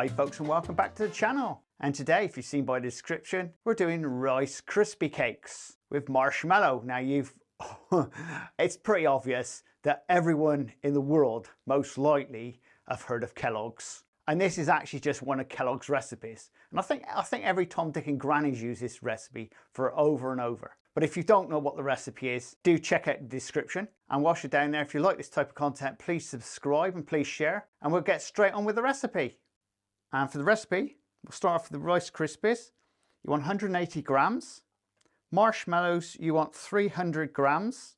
Hi folks and welcome back to the channel. And today, if you've seen by the description, we're doing Rice Krispie cakes with marshmallow. Now it's pretty obvious that everyone in the world most likely have heard of Kellogg's. And this is actually just one of Kellogg's recipes. And I think every Tom, Dick and Granny's used this recipe for over and over. But if you don't know what the recipe is, do check out the description. And whilst you're down there, if you like this type of content, please subscribe and please share. And we'll get straight on with the recipe. And for the recipe, we'll start off with the Rice Krispies. You want 180 grams. Marshmallows, you want 300 grams.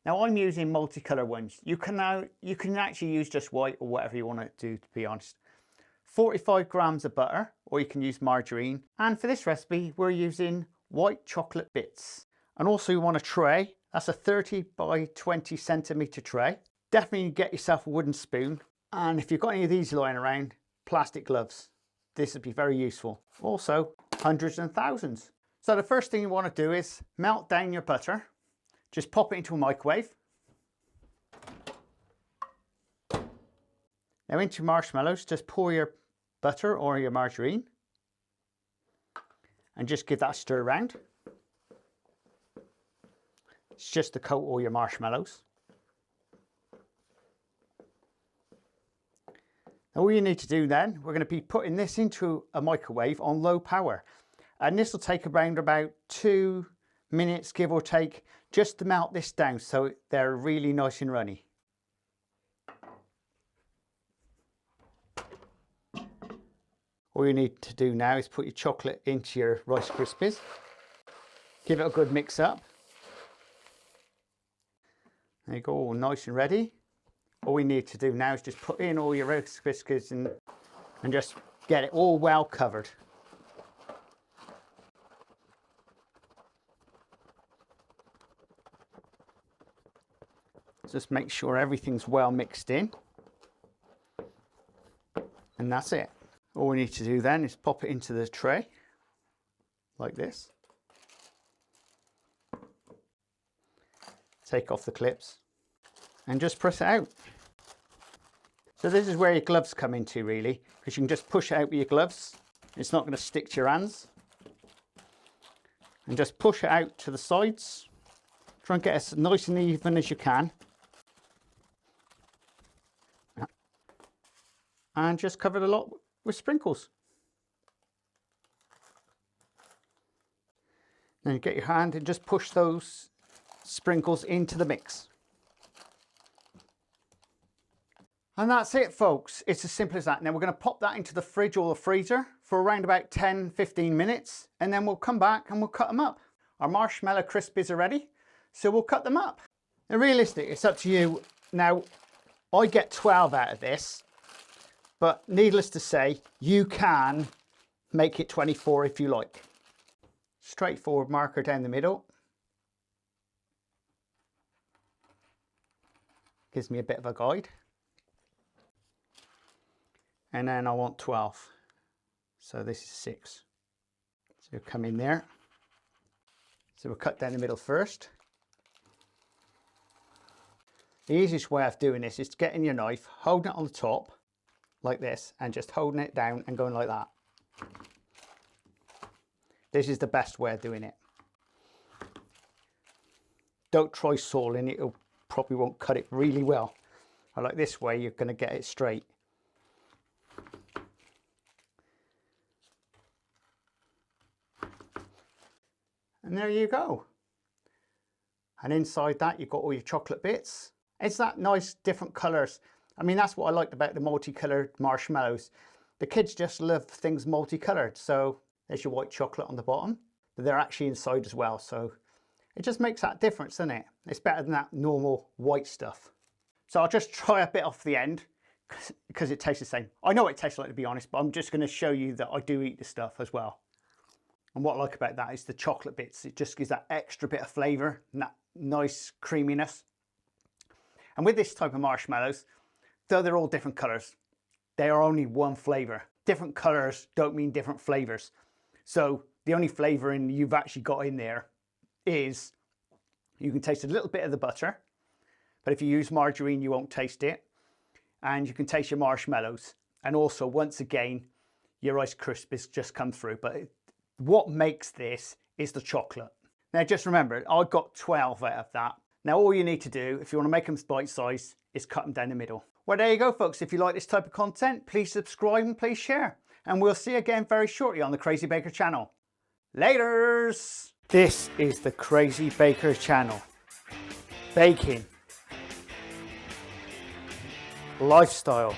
Now I'm using multicolour ones. You can actually use just white or whatever you want to do, to be honest. 45 grams of butter, or you can use margarine. And for this recipe, we're using white chocolate bits. And also you want a tray. That's a 30 by 20 centimetre tray. Definitely get yourself a wooden spoon. And if you've got any of these lying around, plastic gloves. This would be very useful. Also, hundreds and thousands. So the first thing you want to do is melt down your butter. Just pop it into a microwave. Now into your marshmallows, just pour your butter or your margarine and just give that a stir around. It's just to coat all your marshmallows. Now all you need to do then, we're going to be putting this into a microwave on low power. And this will take around about 2 minutes, give or take, just to melt this down so they're really nice and runny. All you need to do now is put your chocolate into your Rice Krispies. Give it a good mix up. There you go, all nice and ready. All we need to do now is just put in all your Rice Krispies and just get it all well covered. Just make sure everything's well mixed in. And that's it. All we need to do then is pop it into the tray, like this. Take off the clips and just press it out. So this is where your gloves come into really, because you can just push it out with your gloves. It's not going to stick to your hands. And just push it out to the sides. Try and get as nice and even as you can. And just cover the lot with sprinkles. Then you get your hand and just push those sprinkles into the mix. And that's it folks, it's as simple as that. Now we're going to pop that into the fridge or the freezer for around about 10-15 minutes and then we'll come back and we'll cut them up. Our marshmallow Krispies are ready, so we'll cut them up. Now realistic, it's up to you. Now I get 12 out of this, but needless to say, you can make it 24 if you like. Straightforward marker down the middle. Gives me a bit of a guide. And then I want 12. So this is 6. So you'll come in there. So we'll cut down the middle first. The easiest way of doing this is to get in your knife, holding it on the top, like this, and just holding it down and going like that. This is the best way of doing it. Don't try sawing it, it probably won't cut it really well. I like this way, you're going to get it straight. And there you go. And inside that you've got all your chocolate bits. It's that nice different colours. I mean, that's what I liked about the multicoloured marshmallows. The kids just love things multicoloured. So there's your white chocolate on the bottom, but they're actually inside as well. So it just makes that difference, doesn't it? It's better than that normal white stuff. So I'll just try a bit off the end because it tastes the same. I know what it tastes like, to be honest, but I'm just going to show you that I do eat the stuff as well. And what I like about that is the chocolate bits. It just gives that extra bit of flavour and that nice creaminess. And with this type of marshmallows, though they're all different colours, they are only one flavour. Different colours don't mean different flavours. So the only flavouring you've actually got in there is you can taste a little bit of the butter, but if you use margarine you won't taste it. And you can taste your marshmallows. And also, once again, your Rice Krispies just come through. But what makes this is the chocolate. Now, just remember, I got 12 out of that. Now, all you need to do, if you want to make them bite-sized, is cut them down the middle. Well, there you go, folks. If you like this type of content, please subscribe and please share. And we'll see you again very shortly on the Crazy Baker channel. Laters! This is the Crazy Baker channel. Baking. Lifestyle.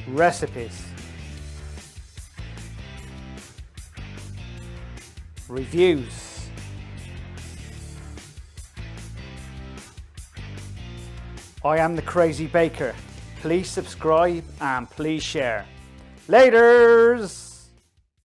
Recipes. Reviews. I am the Crazy Baker. Please subscribe and please share. Laters!